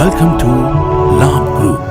Welcome to Labh Group.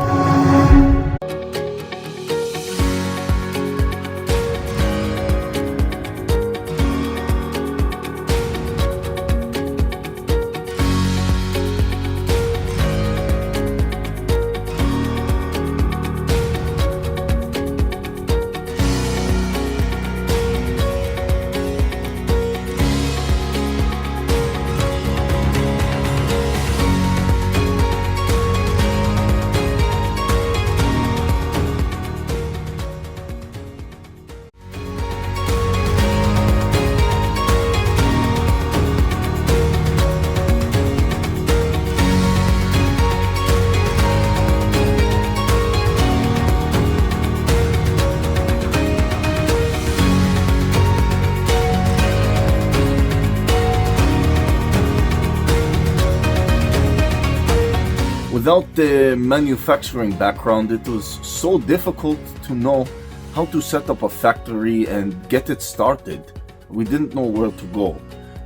Without the manufacturing background, it was so difficult to know how to set up a factory and get it started. We didn't know where to go.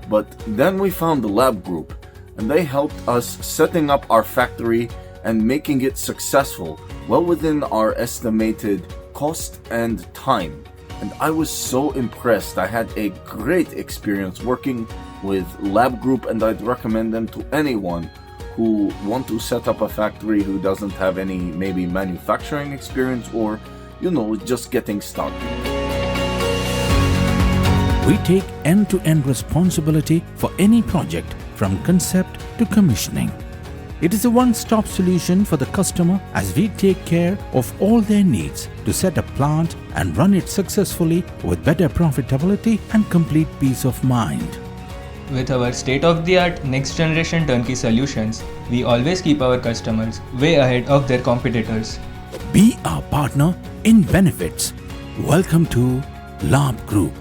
But then we found the Labh Group, and they helped us setting up our factory and making it successful, well within our estimated cost and time. And I was so impressed. I had a great experience working with Labh Group, and I'd recommend them to anyone who want to set up a factory who doesn't have any maybe manufacturing experience or, just getting started. We take end-to-end responsibility for any project from concept to commissioning. It is a one-stop solution for the customer as we take care of all their needs to set a plant and run it successfully with better profitability and complete peace of mind. With our state-of-the-art next-generation turnkey solutions, we always keep our customers way ahead of their competitors. Be our partner in benefits. Welcome to Labh Group.